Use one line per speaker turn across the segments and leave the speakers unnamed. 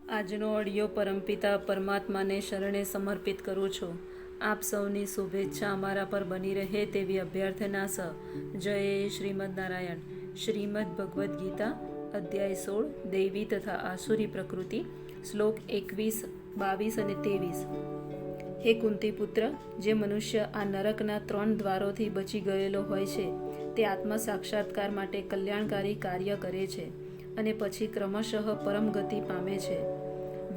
આજનો ઓડિયો પરમપિતા પરમાત્માને શરણે સમર્પિત કરું છું. આપ સૌની શુભેચ્છા અમારા પર બની રહે તેવી અભ્યર્થના સ. જય શ્રીમદ નારાયણ. શ્રીમદ ભગવદ્ ગીતા અધ્યાય 16 દૈવી તથા આસુરી પ્રકૃતિ, શ્લોક 21, 22 અને 23. હે કુંતી પુત્ર, જે મનુષ્ય આ નરકના 3 દ્વારોથી બચી ગયેલો હોય છે તે આત્મ સાક્ષાત્કાર માટે કલ્યાણકારી કાર્ય કરે છે અને પછી ક્રમશઃ પરમ ગતિ પામે છે.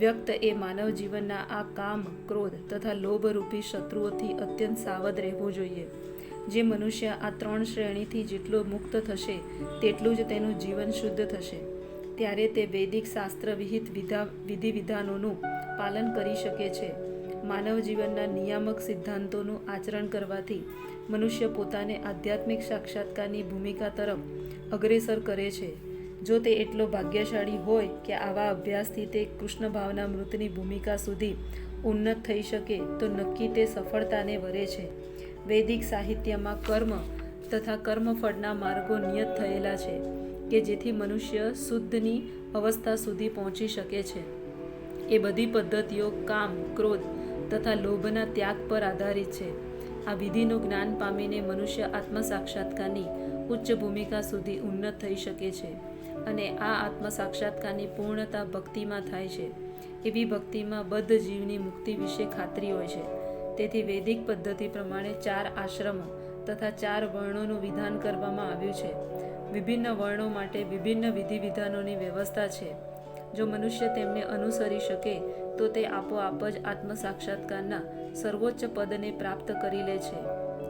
વ્યક્ત એ માનવ જીવનના આ કામ, ક્રોધ તથા લોભરૂપી શત્રુઓથી અત્યંત સાવધ રહેવું જોઈએ. જે મનુષ્ય આ 3 શ્રેણીથી જેટલો મુક્ત થશે તેટલું જ તેનું જીવન શુદ્ધ થશે. ત્યારે તે વૈદિક શાસ્ત્ર વિહિત વિધિ વિધાનોનું પાલન કરી શકે છે. માનવ જીવનના નિયામક સિદ્ધાંતોનું આચરણ કરવાથી મનુષ્ય પોતાને આધ્યાત્મિક સાક્ષાત્કારની ભૂમિકા તરફ અગ્રેસર કરે છે. જો તે એટલો ભાગ્યશાળી હોય કે આવા અભ્યાસથી તે કૃષ્ણ ભાવના મૃતની ભૂમિકા સુધી ઉન્નત થઈ શકે તો નક્કી તે સફળતાને વરે છે. વૈદિક સાહિત્યમાં કર્મ તથા કર્મફળના માર્ગો નિયત થયેલા છે કે જેથી મનુષ્ય શુદ્ધની અવસ્થા સુધી પહોંચી શકે છે. એ બધી પદ્ધતિઓ કામ, ક્રોધ તથા લોભના ત્યાગ પર આધારિત છે. આ વિધિનું જ્ઞાન પામીને મનુષ્ય આત્મ સાક્ષાત્કારની ઉચ્ચ ભૂમિકા સુધી ઉન્નત થઈ શકે છે અને આ આત્મ સાક્ષાત્કારની પૂર્ણતા ભક્તિમાં થાય છે. એવી ભક્તિમાં બદ્ધ જીવની મુક્તિ વિશે ખાતરી હોય છે. તેથી વૈદિક પદ્ધતિ પ્રમાણે 4 આશ્રમો તથા 4 વર્ણોનું વિધાન કરવામાં આવ્યું છે. વિભિન્ન વર્ણો માટે વિભિન્ન વિધિ વિધાનોની વ્યવસ્થા છે. જો મનુષ્ય તેમને અનુસરી શકે તો તે આપોઆપ જ આત્મ સાક્ષાત્કારના સર્વોચ્ચ પદને પ્રાપ્ત કરી લે છે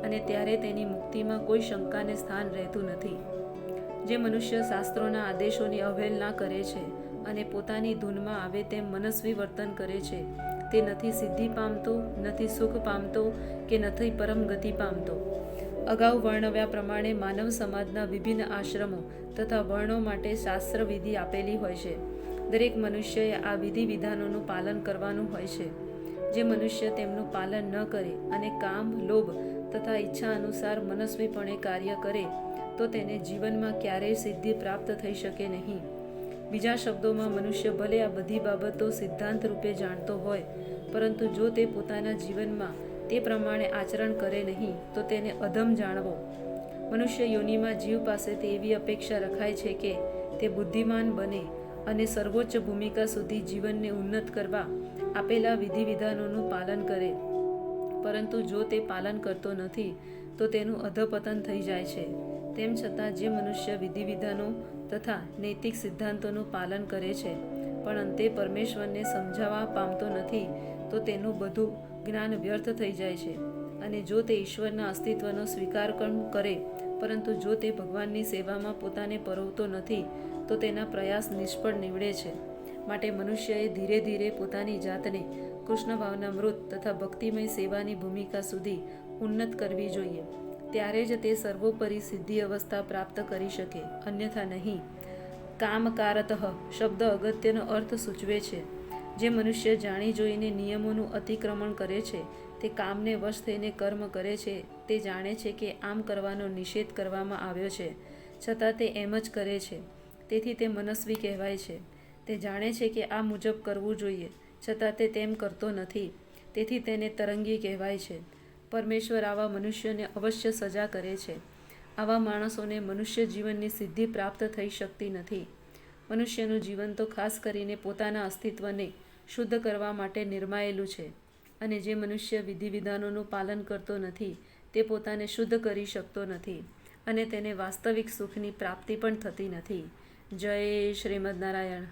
અને ત્યારે તેની મુક્તિમાં કોઈ શંકાને સ્થાન રહેતું નથી. જે મનુષ્ય શાસ્ત્રોના આદેશોની અવહેલના કરે છે અને પોતાની ધૂનમાં આવે તેમ મનસ્વી વર્તન કરે છે તે નથી સિદ્ધિ પામતો, નથી સુખ પામતો કે નથી પરમ ગતિ પામતો. અગાઉ વર્ણવ્યા પ્રમાણે માનવ સમાજના વિભિન્ન આશ્રમો તથા વર્ણો માટે શાસ્ત્ર વિધિ આપેલી હોય છે. દરેક મનુષ્યએ આ વિધિ વિધાનોનું પાલન કરવાનું હોય છે. જે મનુષ્ય તેમનું પાલન ન કરે અને કામ, લોભ તથા ઈચ્છા અનુસાર મનસ્વીપણે કાર્ય કરે તો તેને જીવનમાં ક્યારેય સિદ્ધિ પ્રાપ્ત થઈ શકે નહીં. બીજા શબ્દોમાં, મનુષ્ય ભલે આ બધી બાબતો સિદ્ધાંત રૂપે જાણતો હોય, પરંતુ જો તે પોતાના જીવનમાં તે પ્રમાણે આચરણ કરે નહીં તો તેને અધમ જાણવો. મનુષ્ય યોનિમાં જીવ પાસેથી એવી અપેક્ષા રખાય છે કે તે બુદ્ધિમાન બને અને સર્વોચ્ચ ભૂમિકા સુધી જીવનને ઉન્નત કરવા આપેલા વિધિ વિધાનોનું પાલન કરે, પરંતુ જો તે પાલન કરતો નથી તો તેનું અધપતન થઈ જાય છે. તેમ છતાં જે મનુષ્ય વિધિ વિધાનો તથા નૈતિક સિદ્ધાંતોનું પાલન કરે છે પણ અંતે પરમેશ્વરને સમજાવવા પામતો નથી તો તેનું બધું જ્ઞાન વ્યર્થ થઈ જાય છે. અને જો તે ઈશ્વરના અસ્તિત્વનો સ્વીકાર કરે પરંતુ જો તે ભગવાનની સેવામાં પોતાને પરોવતો નથી તો તેના પ્રયાસ નિષ્ફળ નીવડે છે. માટે મનુષ્યએ ધીરે ધીરે પોતાની જાતને કૃષ્ણ ભાવના મૃત તથા ભક્તિમય સેવાની ભૂમિકા સુધી ઉન્નત કરવી જોઈએ. ત્યારે જ તે સર્વોપરી સિદ્ધિ અવસ્થા પ્રાપ્ત કરી શકે, અન્યથા નહીં. કામકારતઃ શબ્દ અગત્યનો અર્થ સૂચવે છે. જે મનુષ્ય જાણી જોઈને નિયમોનું અતિક્રમણ કરે છે તે કામને વશ થઈને કર્મ કરે છે. તે જાણે છે કે આમ કરવાનો નિષેધ કરવામાં આવ્યો છે છતાં તે એમ જ કરે છે, તેથી તે મનસ્વી કહેવાય છે. તે જાણે છે કે આ મુજબ કરવું જોઈએ છતાં તે તેમ કરતો નથી, તેથી તેને તરંગી કહેવાય છે. પરમેશ્વર આવા મનુષ્યોને અવશ્ય સજા કરે છે. આવા માણસોને મનુષ્ય જીવનની સિદ્ધિ પ્રાપ્ત થઈ શકતી નથી. મનુષ્યનું જીવન તો ખાસ કરીને પોતાના અસ્તિત્વને શુદ્ધ કરવા માટે નિર્માયેલું છે અને જે મનુષ્ય વિધિ વિધાનોનું પાલન કરતો નથી તે પોતાને શુદ્ધ કરી શકતો નથી અને તેને વાસ્તવિક સુખની પ્રાપ્તિ પણ થતી નથી. જય શ્રીમદ નારાયણ.